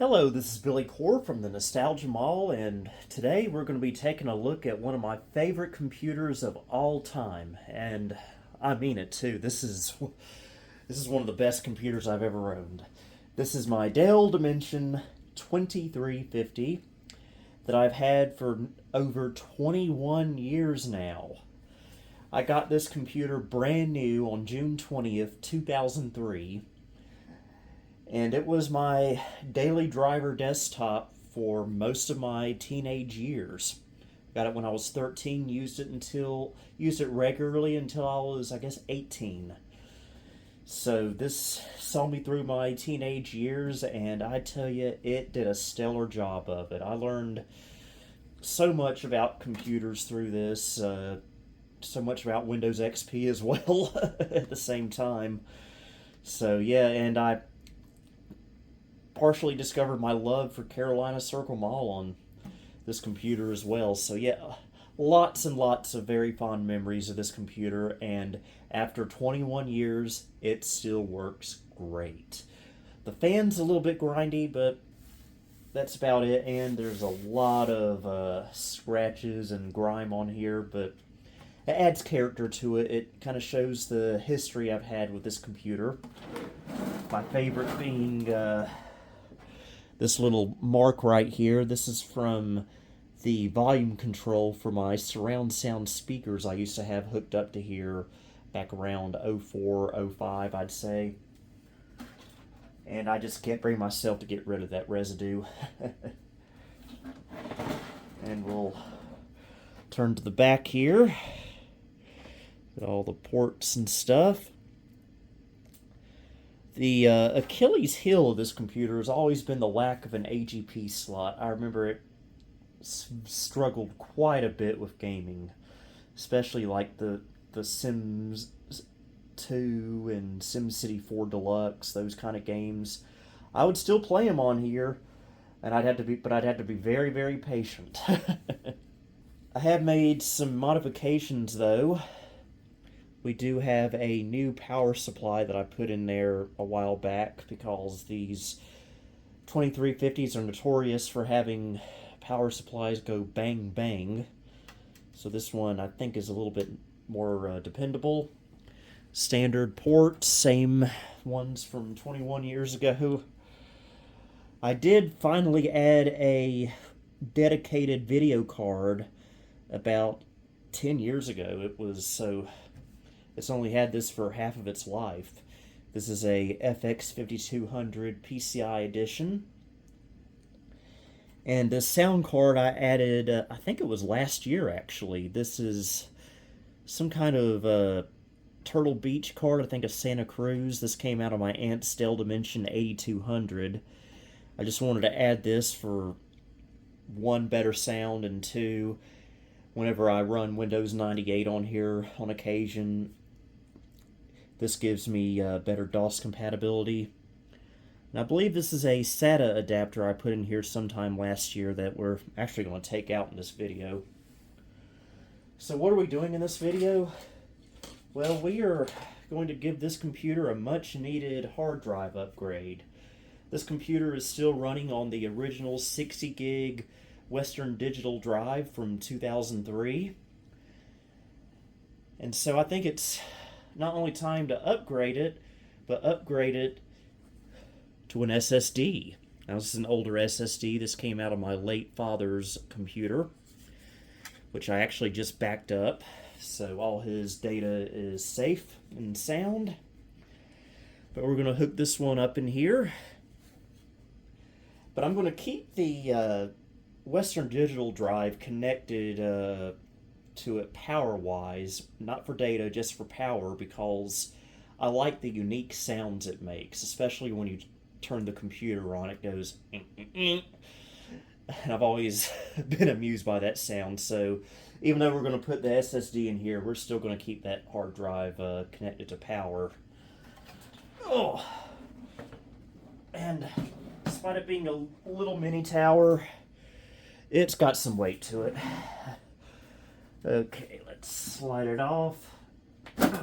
Hello, this is Billy Core from the Nostalgia Mall, and today we're going to be taking a look at one of my favorite computers of all time, and I mean it too. This is one of the best computers I've ever owned. This is my Dell Dimension 2350 that I've had for over 21 years now. I got this computer brand new on June 20th, 2003. And it was my daily driver desktop for most of my teenage years. Got it when I was 13, used it regularly until I was, I guess, 18. So this saw me through my teenage years, and I tell you, it did a stellar job of it. I learned so much about computers through this, so much about Windows XP as well at the same time. So yeah, and I partially discovered my love for Carolina Circle Mall on this computer as well. So yeah, lots and lots of very fond memories of this computer, and after 21 years, it still works great. The fan's a little bit grindy, but that's about it, and there's a lot of scratches and grime on here, but it adds character to it. It kind of shows the history I've had with this computer. My favorite being this little mark right here. This is from the volume control for my surround sound speakers I used to have hooked up to here back around 04, 05, I'd say. And I just can't bring myself to get rid of that residue. And we'll turn to the back here. Got all the ports and stuff. The Achilles heel of this computer has always been the lack of an AGP slot. I remember it struggled quite a bit with gaming, especially like the Sims 2 and SimCity 4 Deluxe, those kind of games. I would still play them on here, and I'd have to be very, very patient. I have made some modifications though. We do have a new power supply that I put in there a while back because these 2350s are notorious for having power supplies go bang bang. So this one I think is a little bit more dependable. Standard ports, same ones from 21 years ago. I did finally add a dedicated video card about 10 years ago. It's only had this for half of its life. This is a FX 5200 PCI edition. And the sound card I added, I think it was last year actually. This is some kind of Turtle Beach card, I think of Santa Cruz. This came out of my aunt's Dell Dimension 8200. I just wanted to add this for one, better sound, and two, whenever I run Windows 98 on here on occasion, this gives me better DOS compatibility. And I believe this is a SATA adapter I put in here sometime last year that we're actually going to take out in this video. So what are we doing in this video? Well, we are going to give this computer a much needed hard drive upgrade. This computer is still running on the original 60 gig Western Digital drive from 2003. And so I think it's not only time to upgrade it, but upgrade it to an SSD. Now this is an older SSD. This came out of my late father's computer, which I actually just backed up. So all his data is safe and sound. But we're going to hook this one up in here. But I'm going to keep the Western Digital drive connected to it power-wise, not for data, just for power, because I like the unique sounds it makes, especially when you turn the computer on. It goes and I've always been amused by that sound. So even though we're going to put the SSD in here, we're still going to keep that hard drive connected to power. Oh, and despite it being a little mini tower, it's got some weight to it. Okay, let's slide it off and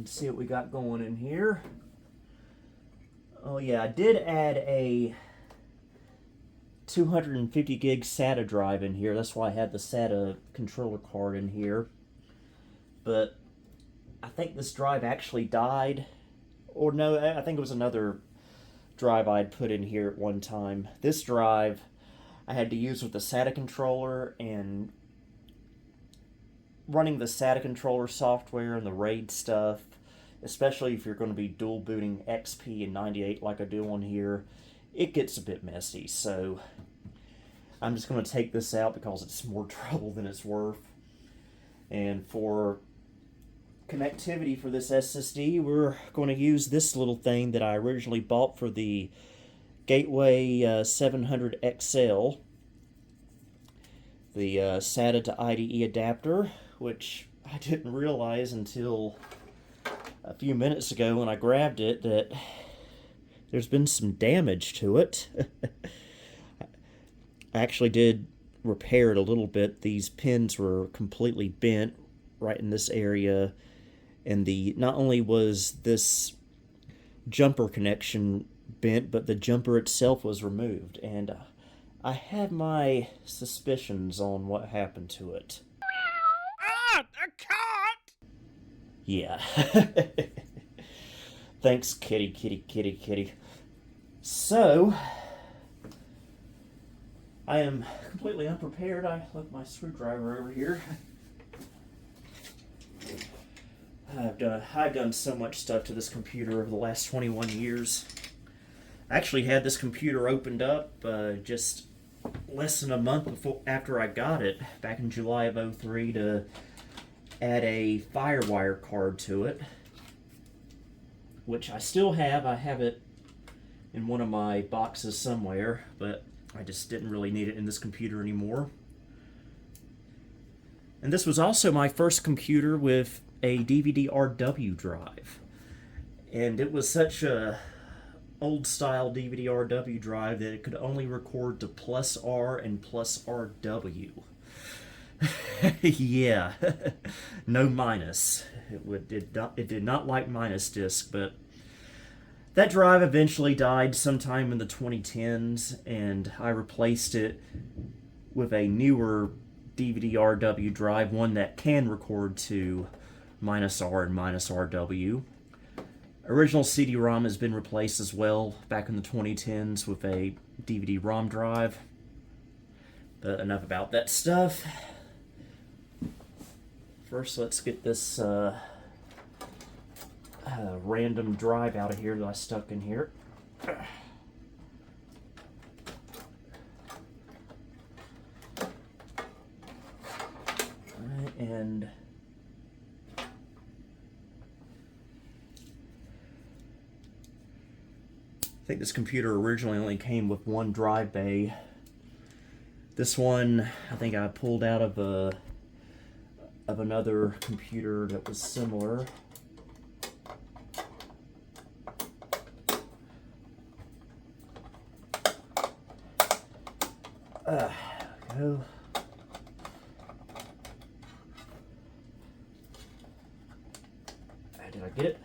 see what we got going in here. Oh yeah, I did add a 250 gig SATA drive in here. That's why I had the SATA controller card in here. But I think this drive actually died. Or no, I think it was another drive I'd put in here at one time. This drive I had to use with the SATA controller, and running the SATA controller software and the RAID stuff, especially if you're going to be dual booting XP and 98 like I do on here, it gets a bit messy. So I'm just going to take this out because it's more trouble than it's worth. And for connectivity for this SSD, we're going to use this little thing that I originally bought for the Gateway 700 XL, the SATA to IDE adapter, which I didn't realize until a few minutes ago when I grabbed it that there's been some damage to it. I actually did repair it a little bit. These pins were completely bent right in this area, and not only was this jumper connection bent, but the jumper itself was removed, and I have my suspicions on what happened to it. Ah, a cat! Yeah. Thanks, kitty, kitty, kitty, kitty. So, I am completely unprepared. I left my screwdriver over here. I've done so much stuff to this computer over the last 21 years. I actually had this computer opened up just less than a month after I got it, back in July of '03, to add a FireWire card to it, which I still have. I have it in one of my boxes somewhere, but I just didn't really need it in this computer anymore. And this was also my first computer with a DVD-RW drive. And it was such a old-style DVD-RW drive that it could only record to +R and +RW. Yeah, no minus. It did not like minus disc, but that drive eventually died sometime in the 2010s, and I replaced it with a newer DVD-RW drive, one that can record to -R and -RW. Original CD-ROM has been replaced as well back in the 2010s with a DVD-ROM drive. But enough about that stuff. First, let's get this random drive out of here that I stuck in here. Alright, and I think this computer originally only came with one drive bay. This one, I think I pulled out of another computer that was similar. There we go. Did I get it?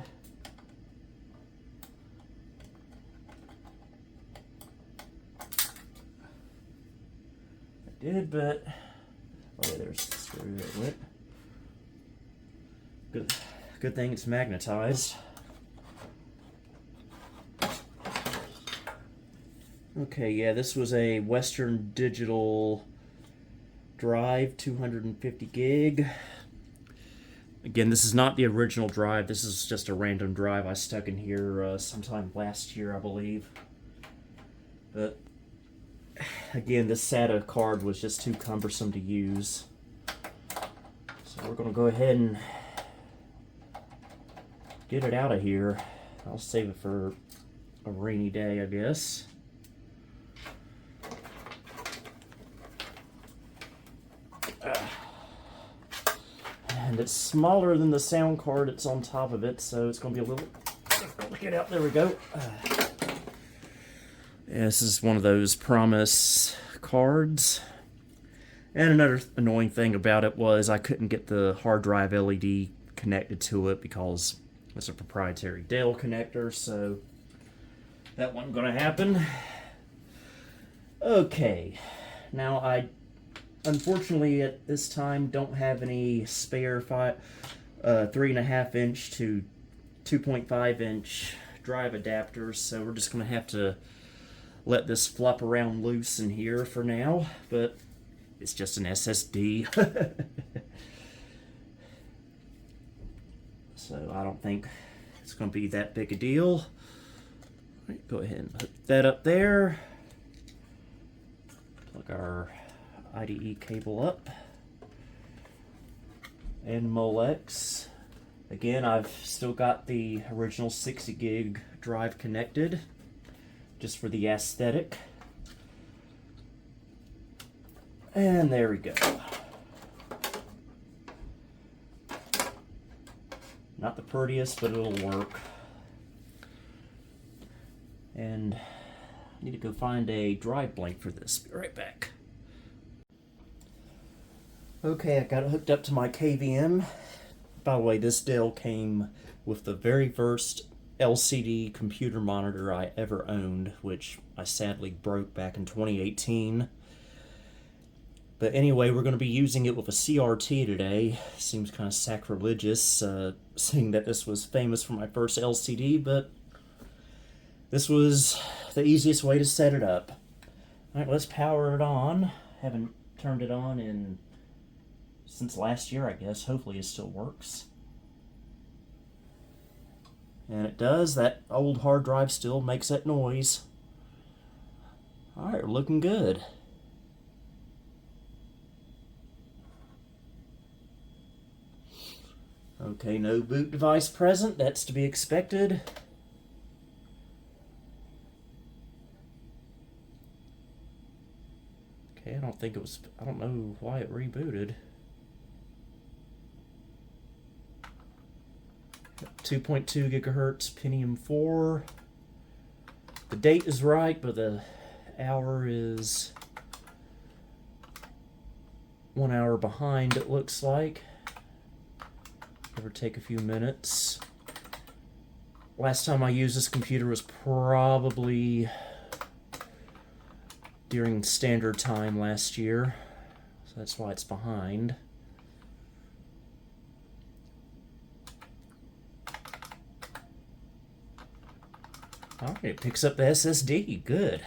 I did, but oh yeah, there's the screw that went. Good thing it's magnetized. Okay, yeah, this was a Western Digital drive, 250 gig. Again, this is not the original drive. This is just a random drive I stuck in here sometime last year, I believe. But again, this SATA card was just too cumbersome to use. So we're going to go ahead and get it out of here. I'll save it for a rainy day, I guess. And it's smaller than the sound card it's on top of it, so it's going to be a little difficult to get out. There we go. Yeah, this is one of those promise cards. And another annoying thing about it was I couldn't get the hard drive LED connected to it because it's a proprietary Dell connector, so That wasn't gonna happen. Okay, now I unfortunately at this time don't have any spare 3.5 inch to 2.5 inch drive adapters, so we're just gonna have to let this flop around loose in here for now, but it's just an SSD. So I don't think it's going to be that big a deal. Right, go ahead and hook that up there. Plug our IDE cable up. And Molex. Again, I've still got the original 60 gig drive connected, just for the aesthetic. And there we go. Not the prettiest, but it'll work. And I need to go find a drive blank for this. Be right back. Okay, I got it hooked up to my KVM. By the way, this Dell came with the very first LCD computer monitor I ever owned, which I sadly broke back in 2018. But anyway, we're going to be using it with a CRT today. Seems kind of sacrilegious, seeing that this was famous for my first LCD, but this was the easiest way to set it up. Alright, let's power it on. Haven't turned it on since last year, I guess. Hopefully it still works. And it does. That old hard drive still makes that noise. Alright, we're looking good. Okay, no boot device present. That's to be expected. Okay, I don't know why it rebooted. 2.2 gigahertz Pentium 4. The date is right, but the hour is 1 hour behind, it looks like. Give or take a few minutes. Last time I used this computer was probably during standard time last year, so that's why it's behind. Alright, it picks up the SSD. Good.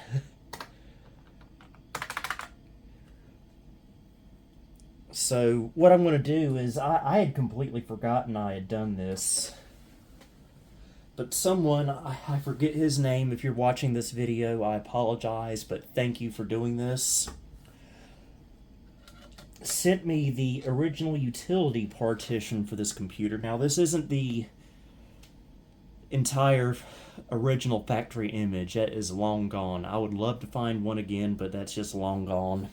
So what I'm going to do is, I had completely forgotten I had done this. But someone, I forget his name, if you're watching this video, I apologize, but thank you for doing this, sent me the original utility partition for this computer. Now, this isn't the entire original factory image. That is long gone. I would love to find one again, but that's just long gone.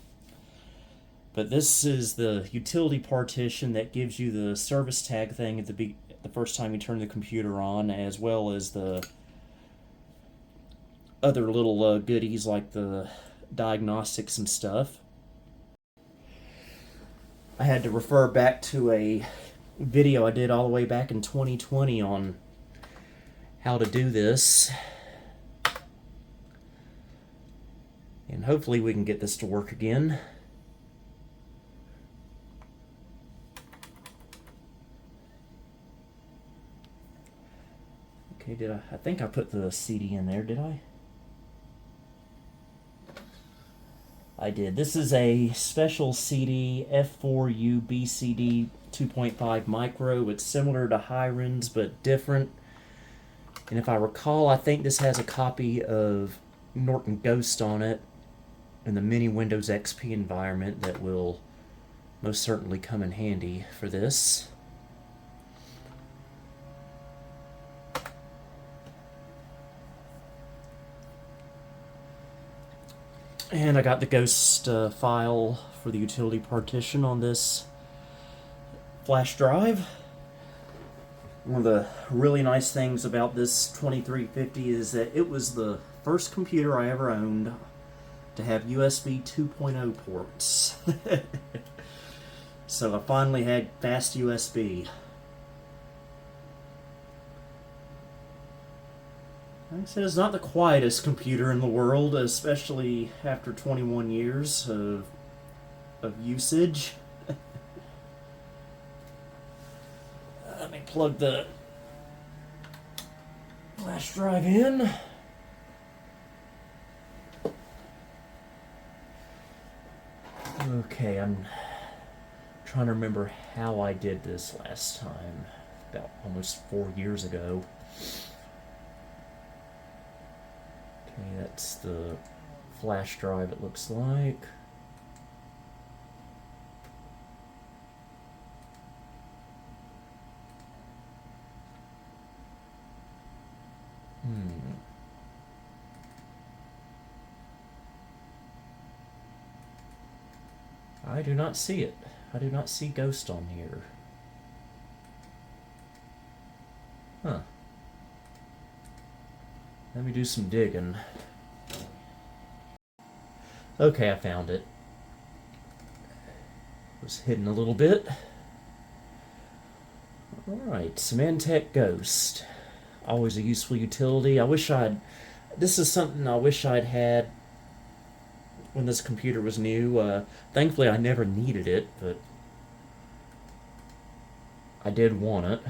But this is the utility partition that gives you the service tag thing at the first time you turn the computer on, as well as the other little goodies like the diagnostics and stuff. I had to refer back to a video I did all the way back in 2020 on how to do this. And hopefully we can get this to work again. Okay, I think I put the CD in there, did I? I did. This is a special CD, F4U BCD 2.5 micro. It's similar to Hiren's, but different. And if I recall, I think this has a copy of Norton Ghost on it in the mini Windows XP environment that will most certainly come in handy for this. And I got the Ghost file for the utility partition on this flash drive. One of the really nice things about this 2350 is that it was the first computer I ever owned to have USB 2.0 ports. So I finally had fast USB. Like I said, it's not the quietest computer in the world, especially after 21 years of usage. Let me plug the flash drive in. Okay, I'm trying to remember how I did this last time, about almost 4 years ago. Okay, that's the flash drive, it looks like. I do not see it. I do not see Ghost on here. Huh. Let me do some digging. Okay, I found it. It was hidden a little bit. Alright, Symantec Ghost. Always a useful utility. This is something I wish I'd had when this computer was new. Thankfully, I never needed it, but I did want it.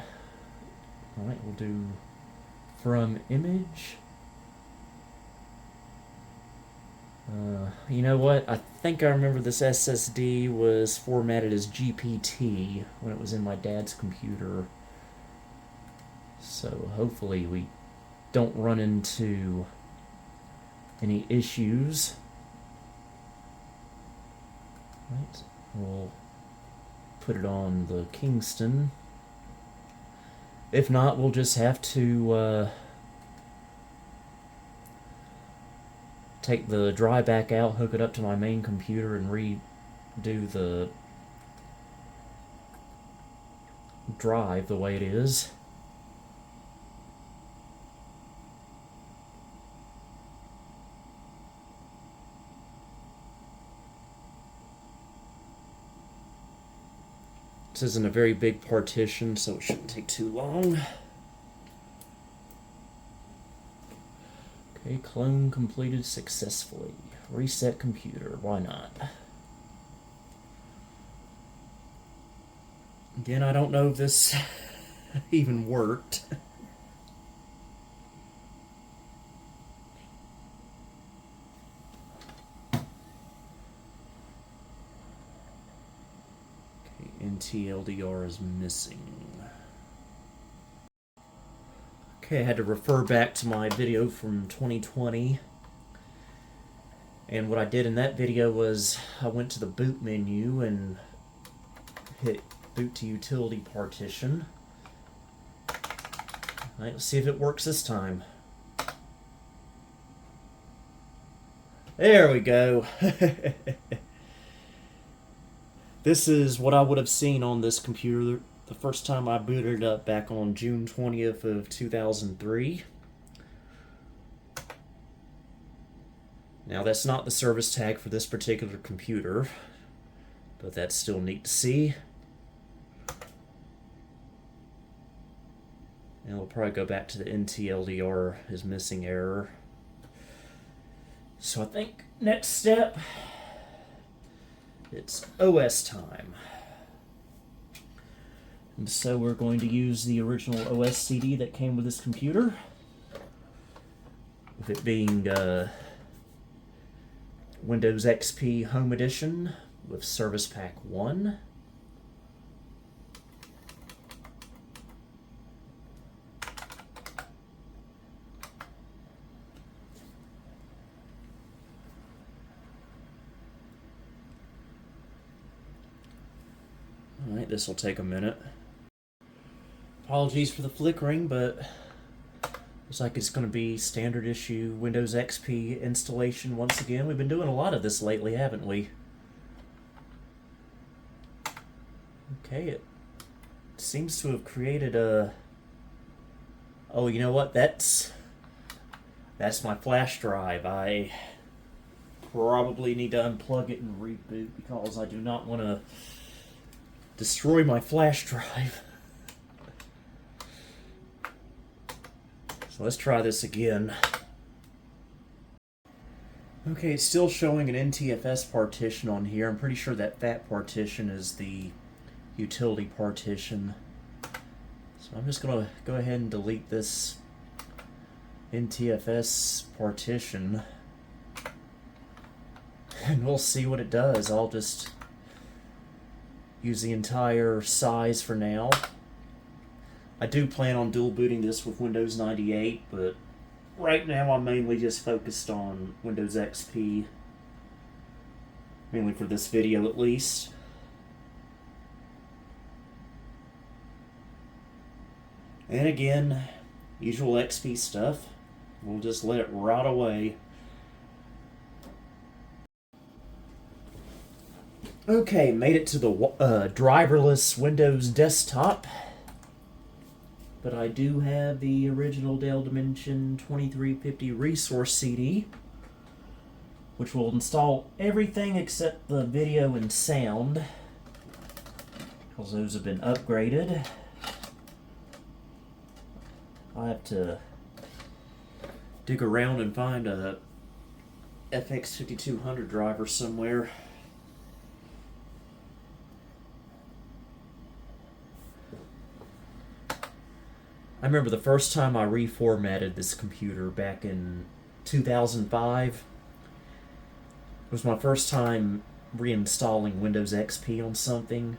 Alright, we'll do from image. You know what? I think I remember this SSD was formatted as GPT when it was in my dad's computer. So hopefully we don't run into any issues. Right, we'll put it on the Kingston. If not, we'll just have to take the drive back out, hook it up to my main computer, and redo the drive the way it is. This isn't a very big partition, so it shouldn't take too long. Okay, clone completed successfully. Reset computer, why not? Again, I don't know if this even worked. TLDR is missing. Okay, I had to refer back to my video from 2020. And what I did in that video was I went to the boot menu and hit boot to utility partition. Alright, let's see if it works this time. There we go. This is what I would have seen on this computer the first time I booted it up back on June 20th of 2003. Now that's not the service tag for this particular computer, but that's still neat to see. And we'll probably go back to the NTLDR is missing error. So I think next step, it's OS time. And so we're going to use the original OS CD that came with this computer, with it being Windows XP Home Edition with Service Pack 1. Alright, this will take a minute. Apologies for the flickering, but looks like it's going to be standard issue Windows XP installation once again. We've been doing a lot of this lately, haven't we? Okay, it seems to have created a... Oh, you know what? That's my flash drive. I probably need to unplug it and reboot because I do not want to destroy my flash drive. So So let's try this again. Okay, it's still showing an NTFS partition on here. I'm pretty sure that fat partition is the utility partition. So I'm just going to go ahead and delete this NTFS partition. And we'll see what it does. I'll just use the entire size for now. I do plan on dual booting this with Windows 98, but right now I'm mainly just focused on Windows XP. Mainly for this video at least. And again, usual XP stuff. We'll just let it rot away. Okay, made it to the driverless Windows desktop. But I do have the original Dell Dimension 2350 resource CD, which will install everything except the video and sound, because those have been upgraded. I have to dig around and find a FX5200 driver somewhere. I remember the first time I reformatted this computer back in 2005. It was my first time reinstalling Windows XP on something.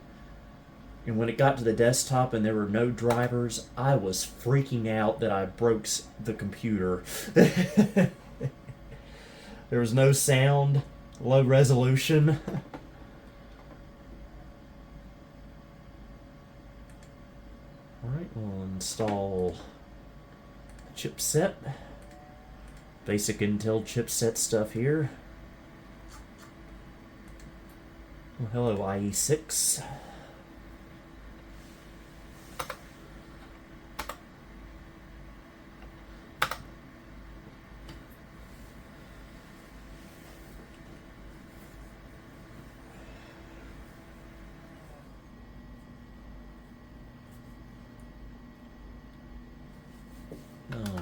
And when it got to the desktop and there were no drivers, I was freaking out that I broke the computer. There was no sound, low resolution. Alright, we'll install chipset. Basic Intel chipset stuff here. Oh, hello, IE6.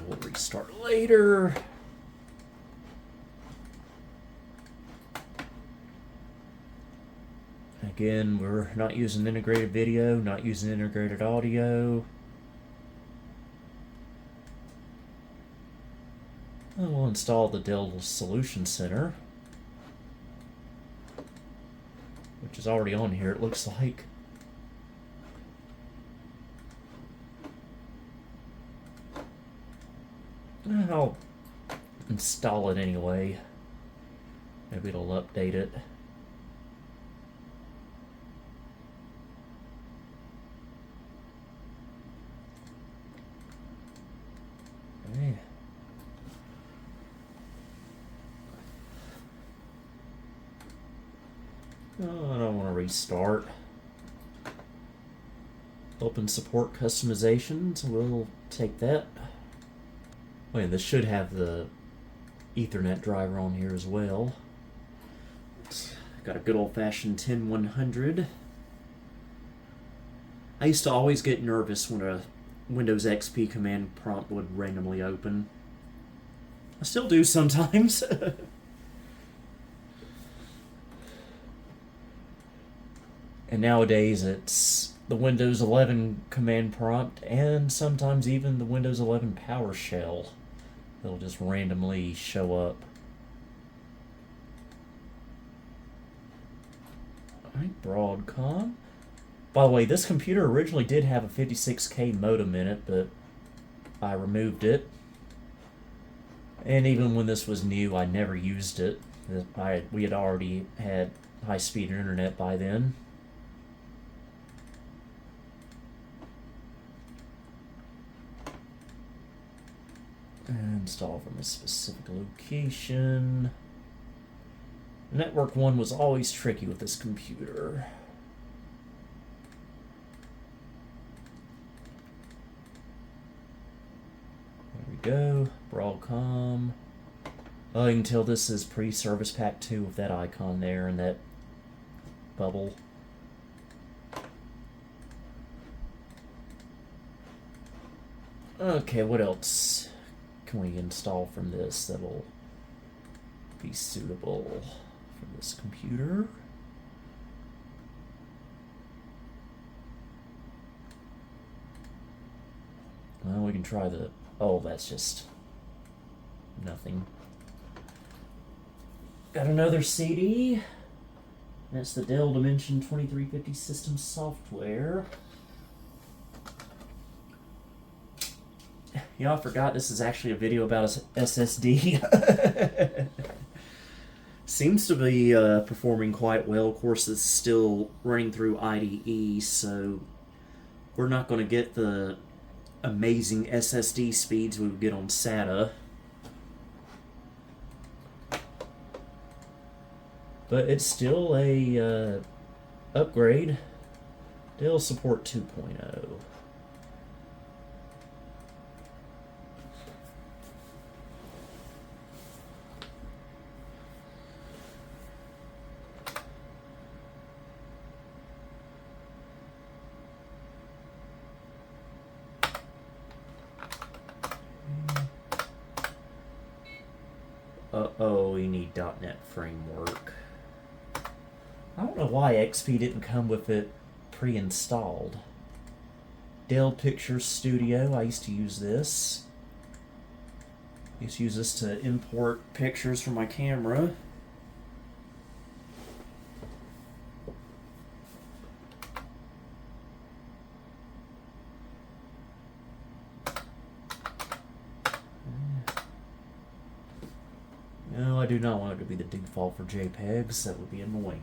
We'll restart later. Again, we're not using integrated video, not using integrated audio. And we'll install the Dell Solution Center, which is already on here, it looks like. I'll install it anyway. Maybe it'll update it. Okay. Oh, I don't want to restart. Open support customizations, we'll take that. Wait, this should have the Ethernet driver on here as well. Got a good old-fashioned 10100. I used to always get nervous when a Windows XP command prompt would randomly open. I still do sometimes. And nowadays it's the Windows 11 command prompt and sometimes even the Windows 11 PowerShell. They'll just randomly show up. Alright, Broadcom. By the way, this computer originally did have a 56K modem in it, but I removed it. And even when this was new, I never used it. We had already had high-speed internet by then. Install from a specific location. Network 1 was always tricky with this computer. There we go. Broadcom. Oh, you can tell this is pre-Service Pack 2 with that icon there and that bubble. Okay, what else? can we install from this that'll be suitable for this computer? Well, we can try the... Oh, that's just nothing. Got another CD. That's the Dell Dimension 2350 system software. Yeah, I forgot this is actually a video about a SSD. Seems to be performing quite well. Of course, it's still running through IDE, so we're not going to get the amazing SSD speeds we would get on SATA. But it's still a upgrade. Dell support 2.0. Uh-oh, we need .NET Framework. I don't know why XP didn't come with it pre-installed. Dell Picture Studio, I used to use this. I used to use this to import pictures from my camera. No, I do not want it to be the default for JPEGs. That would be annoying.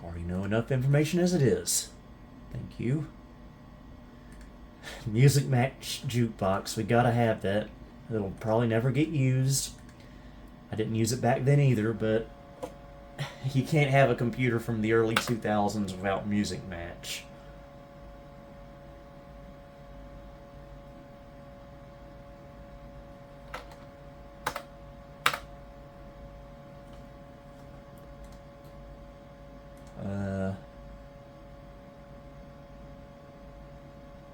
Already know enough information as it is. Thank you. Music Match Jukebox. We gotta have that. It'll probably never get used. I didn't use it back then either, but you can't have a computer from the early 2000s without Music Match.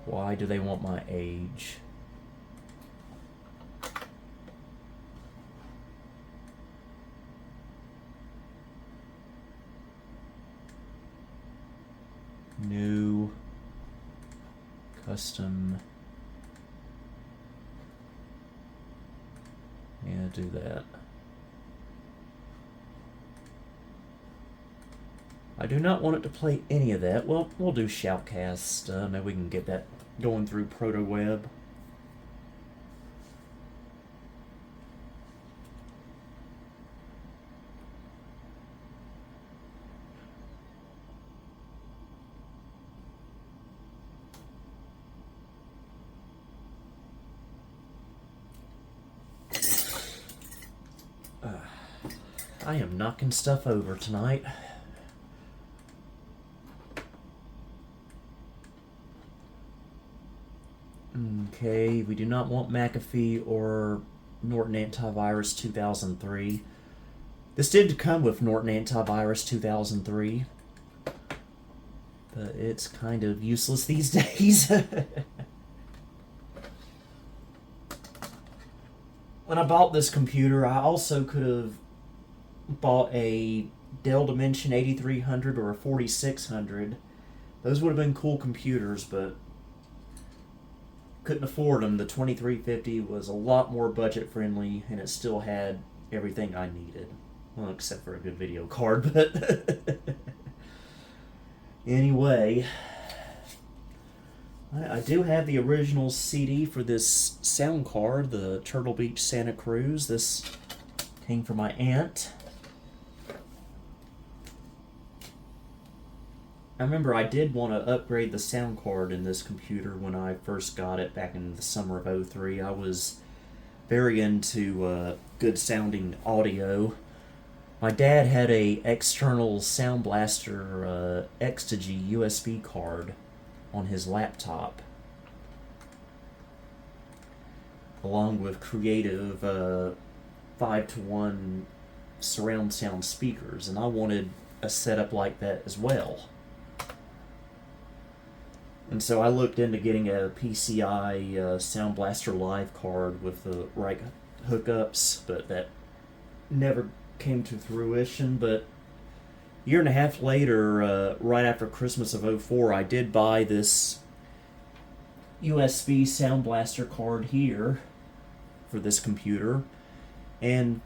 Why do they want my age? New custom. Yeah, do that. I do not want it to play any of that. Well, we'll do Shoutcast. Maybe we can get that going through ProtoWeb. I am knocking stuff over tonight. Okay, we do not want McAfee or Norton Antivirus 2003. This did come with Norton Antivirus 2003, but it's kind of useless these days. When I bought this computer, I also could have bought a Dell Dimension 8300 or a 4600. Those would have been cool computers, but couldn't afford them. The 2350 was a lot more budget friendly, and it still had everything I needed. Well, except for a good video card, but anyway, I do have the original CD for this sound card, the Turtle Beach Santa Cruz. This came from my aunt. I remember I did want to upgrade the sound card in this computer when I first got it back in the summer of '03. I was very into good sounding audio. My dad had a external Sound Blaster Extigy USB card on his laptop, along with Creative 5-to-1 surround sound speakers, and I wanted a setup like that as well. And so I looked into getting a PCI Sound Blaster Live card with the right hookups, but that never came to fruition. But a year and a half later, right after Christmas of '04, I did buy this USB Sound Blaster card here for this computer, and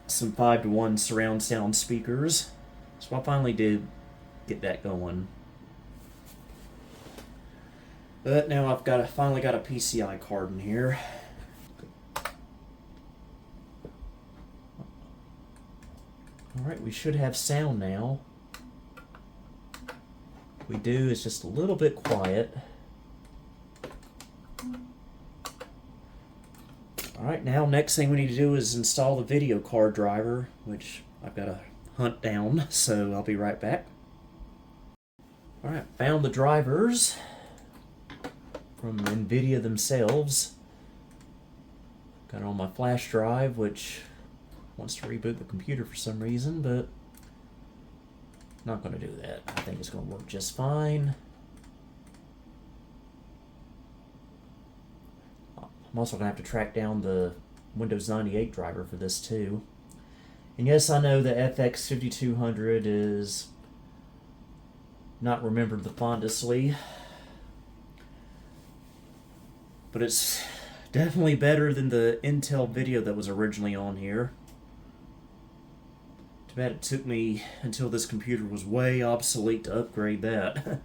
some 5-to-1 surround sound speakers. So I finally did get that going. But now I've finally got a PCI card in here. Alright, we should have sound now. We do, it's just a little bit quiet. Alright, now next thing we need to do is install the video card driver, which I've got to hunt down, so I'll be right back. Alright, found the drivers from NVIDIA themselves. Got it on my flash drive, which wants to reboot the computer for some reason, but not going to do that. I think it's going to work just fine. I'm also going to have to track down the Windows 98 driver for this too. And yes, I know the FX5200 is not remembered the fondestly, but it's definitely better than the Intel video that was originally on here. Too bad it took me until this computer was way obsolete to upgrade that.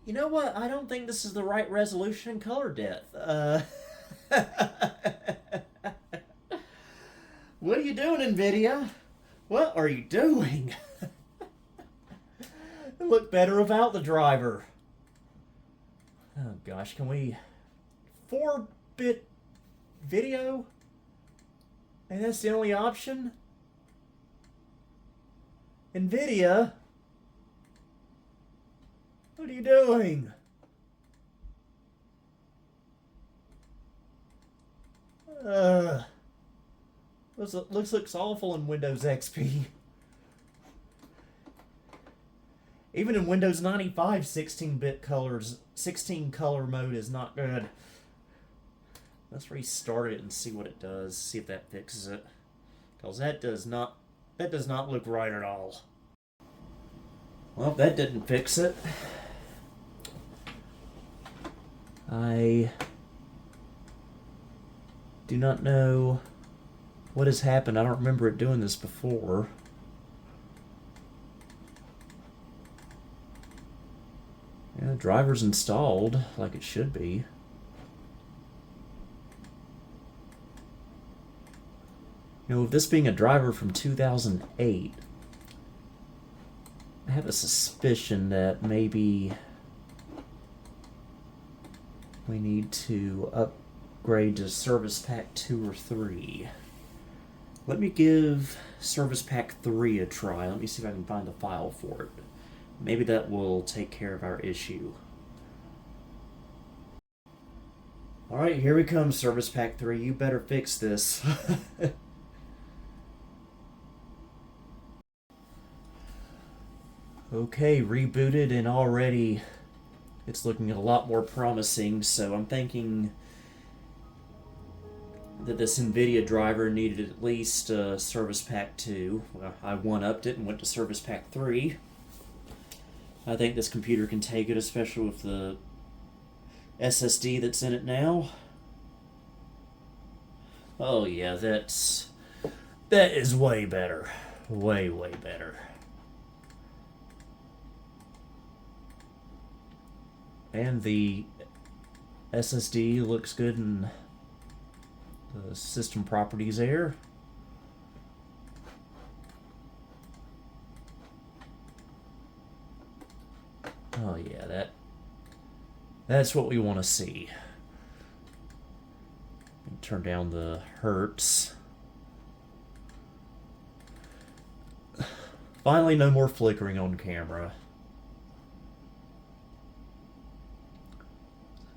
You know what? I don't think this is the right resolution and color depth. What are you doing, NVIDIA? What are you doing? It looked better without the driver. Oh gosh, can we... 4-bit video? And that's the only option? NVIDIA? What are you doing? Looks awful in Windows XP. Even in Windows 95, 16-bit colors, 16 color mode is not good. Let's restart it and see what it does. See if that fixes it. Because that does not look right at all. Well, that didn't fix it. I do not know what has happened. I don't remember it doing this before. Yeah, the driver's installed like it should be. You know, with this being a driver from 2008, I have a suspicion that maybe we need to upgrade to Service Pack 2 or 3. Let me give Service Pack 3 a try. Let me see if I can find the file for it. Maybe that will take care of our issue. Alright, here we come, Service Pack 3. You better fix this. Okay, rebooted, and already it's looking a lot more promising, so I'm thinking that this NVIDIA driver needed at least Service Pack 2. Well, I one-upped it and went to Service Pack 3. I think this computer can take it, especially with the SSD that's in it now. Oh yeah, that is way better. Way, way better. And the SSD looks good in the system properties there. Oh yeah, that's what we want to see. Turn down the hertz. Finally, no more flickering on camera.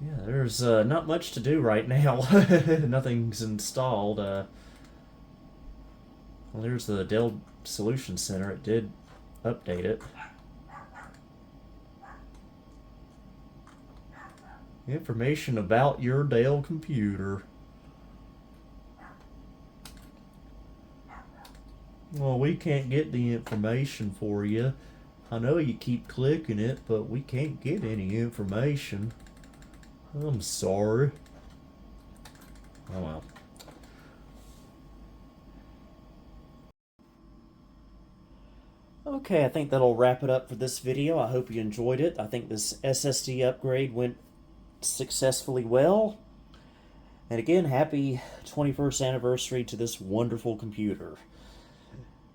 Yeah, there's not much to do right now. Nothing's installed. Well, there's the Dell Solution Center. It did update it. Information about your Dell computer. Well, we can't get the information for you. I know you keep clicking it, but we can't get any information. I'm sorry. Oh well. Okay, I think that'll wrap it up for this video. I hope you enjoyed it. I think this SSD upgrade went successfully well. And again, happy 21st anniversary to this wonderful computer.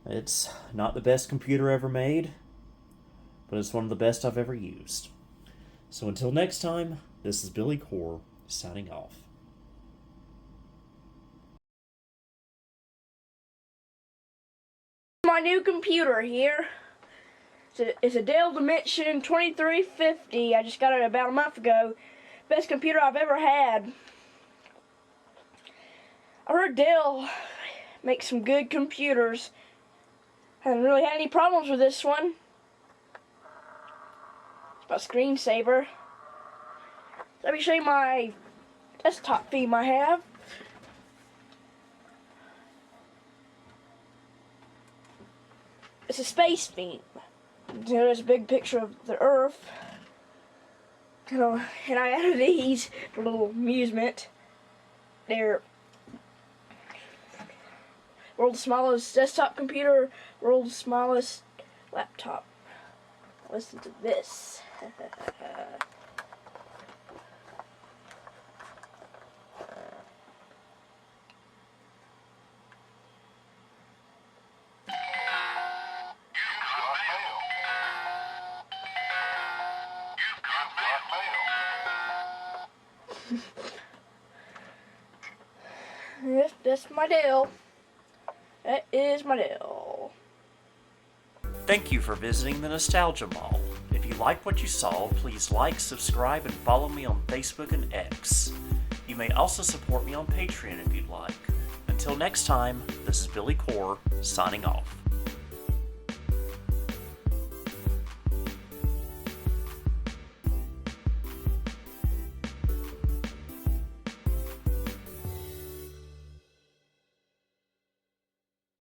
It's not the best computer ever made, but it's one of the best I've ever used. So until next time, this is Billy Core, signing off. My new computer here. It's a Dell Dimension 2350. I just got it about a month ago. Best computer I've ever had. I heard Dell makes some good computers. Haven't really had any problems with this one. It's my screensaver. Let me show you my desktop theme I have. It's a space theme. There's a big picture of the Earth. And I added these for a little amusement. They're world's smallest desktop computer, world's smallest laptop. Listen to this. That's my Dell. That is my Dell. Thank you for visiting the Nostalgia Mall. If you liked what you saw, please like, subscribe, and follow me on Facebook and X. You may also support me on Patreon if you'd like. Until next time, this is Billy Core, signing off.